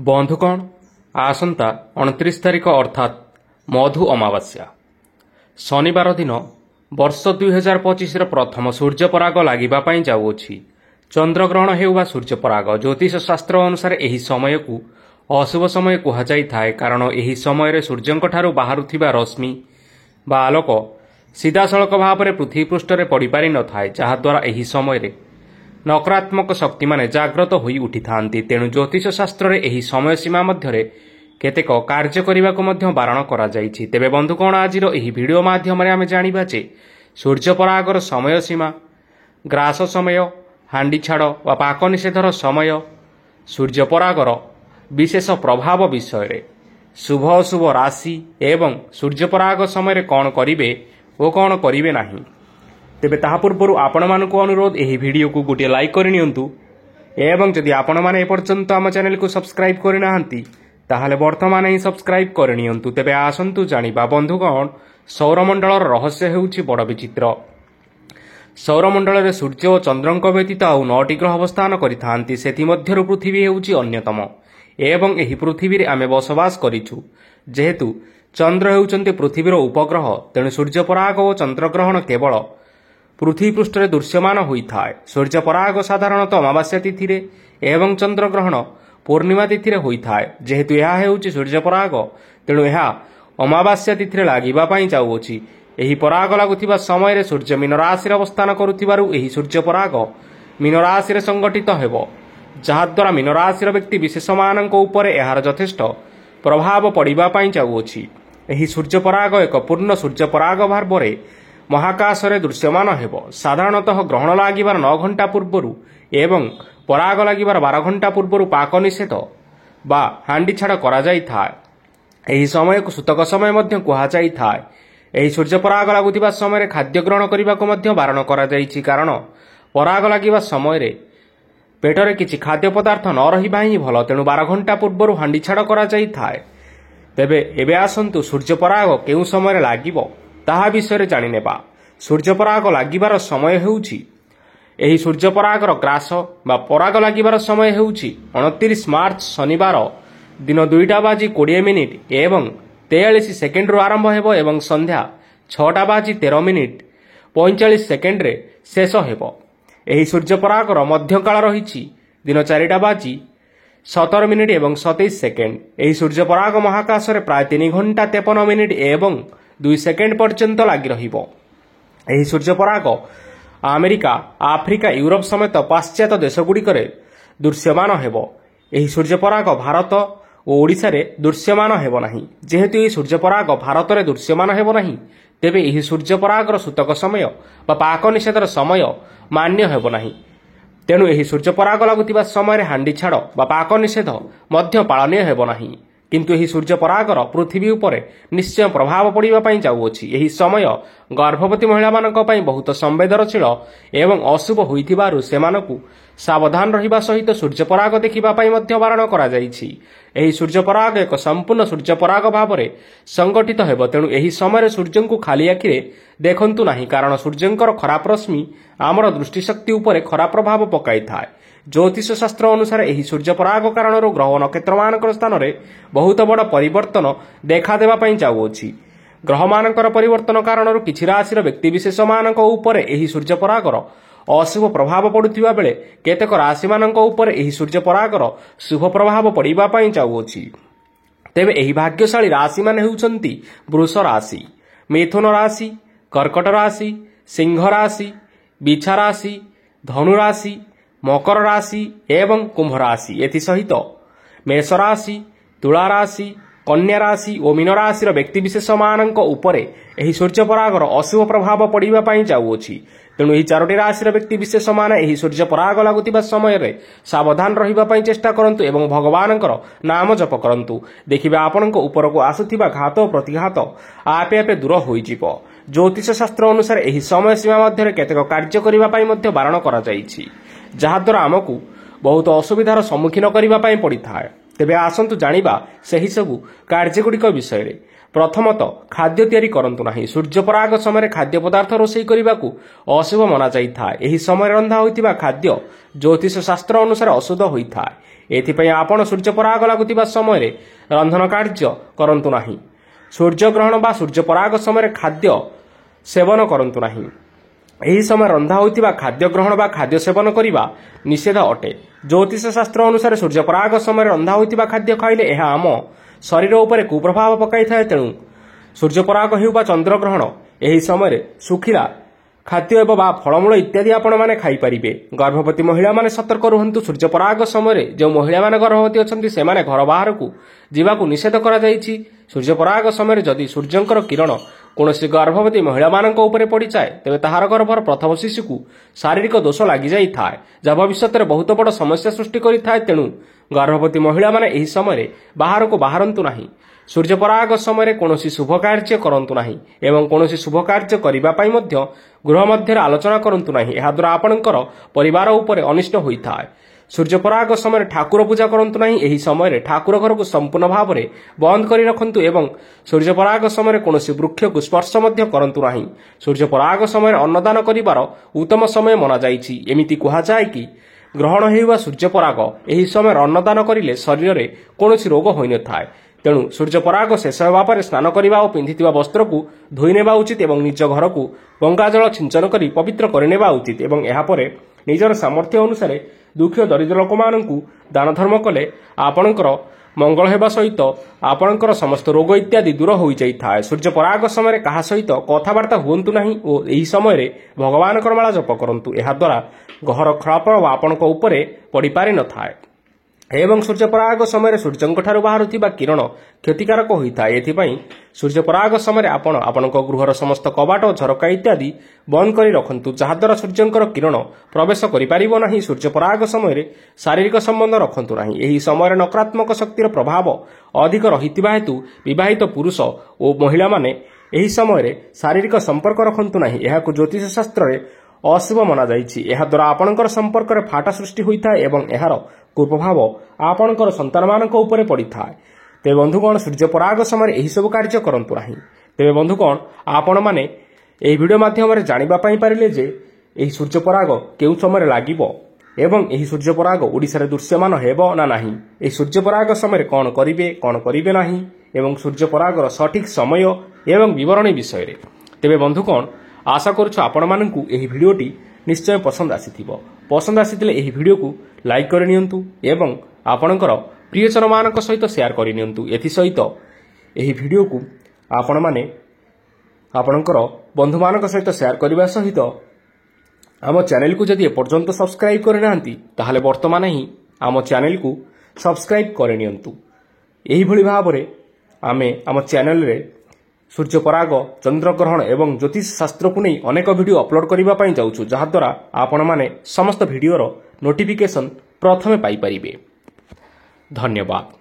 बंधुगण आसंता 29 तारिख अर्थात मधु अमावास्या शनिवार दिन वर्ष 2025 प्रथम सूर्यपराग लागिबापाई जाउछि। चंद्रग्रहण हेउबा सूर्यपराग ज्योतिष शास्त्र अनुसार एही समय को अशुभ समय कुहाଯାଇଥାଏ कारण एही समय सूर्यंठारु बाहरुथिबा रश्मि बा आलोक सीधासलख भाव में पृथ्वी पृष्ठ में पड़ पारि न थाए जहाद्वारा एही समय नकारात्मक शक्ति माने जाग्रत होई उठी थांती। तेणु ज्योतिष शास्त्र एही समय सीमा मध्यरे केतेक कार्य करने को बारण करा जाइछि। तेबे बंधुगण आजिर एही वीडियो माध्यम आमे जानिबा जे सूर्यपरागर समय सीमा, ग्रास समय, हांडी छाड़ व पाक निषेधर समय, सूर्यपरागर विशेष प्रभाव विषय, शुभ अशुभ राशि एवं सूर्यपराग समय कौन करिवे ओ कौन करिवे नाही। तेबे ताहा पूर्व आपण मानक अनुरोध एही वीडियो को गोटे लाइक करनियंतु एवं जदि आपण माने एपर्यंत आम चैनल को सब्सक्राइब करनाहांती ताहले वर्तमान ही सब्सक्राइब करनियंतु। तेबे आसंतु जानिबा बंधुगण सौरमंडलर रहस्य हेउछि बड़ विचित्र। सौरमंडल में सूर्य और चंद्रंक व्यतीत आउ 9टी ग्रह अवस्थान करिथांती। सेथि मध्यरु पृथ्वी हेउछि अन्यतम एवं एही पृथ्वी रे आमे बसवास करिछु। जेहेतु चंद्र हेउचंती पृथ्वीर उपग्रह तेणु सूर्यपराग और चंद्रग्रहण केवल पृथ्वी पृष्ठ में दृश्यमान होता है। सूर्यपराग साधारणतः अमावास्या तिथि रे एवं चंद्रग्रहण पूर्णिमा तिथि रे होता है। जेहेतु यह हेउछि सूर्यपराग तेणु यह अमावास्या तिथि रे लागिबा पई जाउछि। एही पराग लागुथिबा समय रे सूर्य मीन राशि रे अवस्थान करुथिबारु एही सूर्यपराग मीन राशि रे संगठित हेबो जहाद्वारा मीन राशि रे व्यक्ति विशेष मानक उपरे एहार यथेष्ट प्रभाव पड़िबा पई जाउछि। एही सूर्यपराग एक पूर्ण सूर्यपराग भाव रे महाकाश रे दृश्यमान हेबो। साधारणतः ग्रहण लागिबार 9 घंटा पूर्वरु एवं पराग लागिबार 12 घंटा पूर्वरु पाक निषेध बा हांडी छाड़ करा जाई थाए। एही समय को सूतक समय मध्य कुहा जाई थाए। एही सूर्यपराग लागुथिबा समय खाद्य ग्रहण करबा को मध्य बारण करा जाईछि कारण पराग लागिबा समय रे पेटरे किछि खाद्य पदार्थ न रहिबा ही भल। तेणु 12 घंटा पूर्वरु हांडी छाड़ करा जाई थाए। तेबे एबे आसंतु सूर्यपराग केउ समय लागिबो ताहा विषय जानि नेबा। सूर्यपराग लागिबार समय हेउछि एही सूर्यपरागर ग्रास बा पराग लागिबार समय हेउछि 29 मार्च शनिवार दिन 2:20 एवं 43 सेकेंड आरंभ हेबो एवं संध्या 6:13 45 सेकेंड रे शेष हेबो। एही सूर्यपरागर मध्यकाल रहिछि दिन 4:17 एवं 27 सेकेंड। एही सूर्यपराग महाकाश रे प्राय 3 घंटा 53 मिनिट एवं 2 सेकेंड पर्यंत लागि रहिबो। एही सूर्यपराग अमेरिका, आफ्रिका, यूरोप समेत पाश्चात्य देशगुड़िकरे दृश्यमान हेबो। एही सूर्यपराग भारत और ओडिशा रे दृश्यमान हेबो नाही। जेहेतु एही सूर्यपराग भारत रे दृश्यमान हेबो नाही तेबे एही सूर्यपरागर सूतक समय बा पाक निषेधर समय मान्य हेबो नाही। तेणु एही सूर्यपराग लागुथिबा समय हांडी छाड़ बा पाक निषेध मध्य पालनीय हेबो नाही। किंतु एही सूर्यपरागर पृथ्वी उपरे निश्चय प्रभाव पड़िबा पई जाउछि। एही समय गर्भवती महिला मानक पई बहुत संवेदनशील एवं अशुभ होइथिबारु सेमानकु सावधान रहिबा सहित सूर्यपराग देखिबा पई मध्य बारण करा जाइछि। एही सूर्यपराग एक संपूर्ण सूर्यपराग भाव में संगठित हेबो। तेणु एही समय सूर्यंकु खाली आखिरे देखंतु नाही कारण सूर्यंकर खराब रश्मि आमर दृष्टिशक्ति उपरे खराब प्रभाव पकाई थाए। ज्योतिष शास्त्र अनुसार एही सूर्यपराग कारण ग्रह नक्षत्र मानकर स्थान रे बहुत बड़ परिवर्तन देखा देबा पई जाउछि। ग्रह मानकर परिवर्तन कारण किछि राशि व्यक्ति विशेष मानक उपरे एही सूर्यपरागर अशुभ प्रभाव पड़ुथिबा बेले केतेक राशि मानक उपरे एही सूर्यपरागर शुभ प्रभाव पड़िबा पई जाउछि। तेबे एही भाग्यशाली राशि माने हेउचंती वृष राशि, मिथुन राशि, कर्कट राशि, सिंह राशि, बिछा राशि, धनु राशि, मकर राशि एवं कुंभ राशि। एथि सहित मेष राशि, तुला राशि, कन्या राशि और मीन राशि व्यक्ति विशेष मानक उपरे एही सूर्यपरागर अशुभ प्रभाव पड़िबा पई जाउछि। तेणु एही 4टी राशि व्यक्ति विशेष माने एही सूर्यपराग लागुथिबा समय रे सावधान रहिबा पई चेष्टा करंतु एवं भगवानकर नाम जप करंतु। देखिबा आपनक उपरको आसुथिबा घात और प्रतिघात आपे आपे दूर होई जिवो। ज्योतिष शास्त्र अनुसार एही समय सीमा मध्य केतेक कार्य करिबा पई मध्य बारण करा जाइछि जहाद्वारा आमकु बहुत असुविधार सम्मुखीन करिबा पई पड़िथाए। तेबे आसंतु जानिबा सही सबु कार्यगुड़िक विषय रे। प्रथमतः खाद्य तैयारी करंतु नाही। सूर्यपराग समय खाद्य पदार्थ रोषेई करिबाकु अशुभ मना जाई थाए। एही समय रंधा होइतिबा खाद्य ज्योतिष शास्त्र अनुसार अशुद्ध होइथाए। एथिपाई आपण सूर्यपराग लागुवा समय रंधन कार्य करंतु नाही। सूर्यग्रहण बा सूर्यपराग समय खाद्य सेवन करंतु नाही। एही समय रंधा होइतिबा खाद्य ग्रहण बा खाद्य सेवन करिबा निषेध अटे। ज्योतिष शास्त्र अनुसार सूर्यपराग समय रंधा होइतिबा खाद्य खाइले एहा आम शरीर उपरे कुप्रभाव पकाई थाए। तेणु सूर्यपराग हेउ बा चंद्रग्रहण एही समय सुखिला खाद्य एवं बा फलमूल इत्यादि आपण माने खाई परिबे। गर्भवती महिला माने सतर्क रुहंतु। सूर्यपराग समय जो महिला माने गर्भवती अछंती से माने घर बाहर को जीवाकू निषेध करा जायछि। सूर्यपराग समय जदि सूर्यंकर किरण कौनसी गर्भवती महिला मानक उपरे पड़ी जाए तेबे ताहार गर्भर प्रथम शिशु को शारीरिक दोष लागि जाई थाए, जहा भविष्य में बहुत बड़ समस्या सृष्टि करि थाए। तेणु गर्भवती महिला माने एही समय बाहर को बाहरंतु नाही। सूर्यपराग समय कौनसी शुभ कार्य करंतु नाही एवं कौनसी शुभ कार्य करिबा पई मध्य गृह मध्य आलोचना करंतु नाही। एहा द्वारा आपणकर परिवार उपरे अनिष्ट होई थाए। सूर्यपराग समय ठाकुर पूजा करंतु नाही। एही समय ठाकुर घर को संपूर्ण भाव में बंद करि रखंतु एवं सूर्यपराग समय कौनसी वृक्ष को स्पर्श मध्य करंतु नाही। सूर्यपराग समय अन्नदान करिवार उत्तम समय मना जाइछि। एमिति कहा जाय कि ग्रहण हेउवा सूर्यपराग एही समय अन्नदान करिले शरीर में कौनसी रोग होई न थाए। तेणु सूर्यपराग शेष होगा पर स्नान करने और पिंधिथिबा वस्त्र को धोई नेबा उचित एवं निज घर को गंगाजल छिंचन करी पवित्र करनेबा उचित एवं एहा परे निजर सामर्थ्य अनुसार दुखी दरिद्र लोक माननकु दान धर्म कले आपणकर मंगल हेबा सहित आपणकर समस्त रोग इत्यादि दूर होई जाई थाए। सूर्यपराग समय कहा सहित कथबार्ता हुंतु नाही और एही समय भगवान माला जप करंतु। एहा द्वारा घर खराब आपणक उपरे पड़ी पारि न थाए एवं सूर्यपराग समय सूर्यंक ठारू बाहरुथिबा किरण क्षतिकारक होइथाए। एथिपाई सूर्यपराग समय आपण आपणक गृहर समस्त कबाट झरका इत्यादि बंद करी रखंतु, जहाद्वारा सूर्यंकर किरण प्रवेश करि पारिबो नाही। सूर्यपराग समय शारीरिक संबंध रखंतु नाही। एही समय नकारात्मक शक्तिर प्रभाव अधिक रहितिबा हेतु विवाहित पुरुष और महिला माने एही समय शारीरिक संपर्क रखंतु नाही। एहाकु ज्योतिष शास्त्र अशुभ मना जाइछि। एहा द्वारा आपणकर संपर्क रे फाटा सृष्टि होइथाए एवं एहार कुप्रभाव आपणकर संतान मानक उपरे पड़िथाए। तेबे बंधुगण सूर्यपराग समय एही सब कार्य करंतु नाही। तेबे बंधुगण आपण माने एही वीडियो माध्यम रे जानिबा पई पारिले जे एही सूर्यपराग केउ समय लागिबो एवं एही सूर्यपराग ओडिसा रे दृश्यमान हेबो ना नाही। एही सूर्यपराग समय कोन करिवे नाही एवं सूर्यपरागर सठिक समय एवं विवरणी विषय रे। तेबे बंधुगण आशा करूछु आपण माननकु एही वीडियोटी निश्चय पसंद आसीथिबो। पसंद आसीथिले एही वीडियो को लाइक करि नियंतु एवं आपणकर प्रियजन मानक सहित शेयर करि नियंतु। एथि सहित एही वीडियो को आपण माने आपणकर बंधु मानक सहित शेयर करबा सहित आम चैनल को जदि एपर्यंत सब्सक्राइब करि नाहंती ताहाले वर्तमान ही आम चैनल को सब्सक्राइब करि नियंतु। एही भली भाबरे आमे आम चैनल रे सूर्यपराग चंद्रग्रहण एवं ज्योतिष शास्त्र को नहीं अनेक वीडियो अपलोड करने जाऊँ, जहाद्वारा आपण माने समस्त वीडियोर नोटिफिकेशन प्रथमे पाई परिबे। धन्यवाद।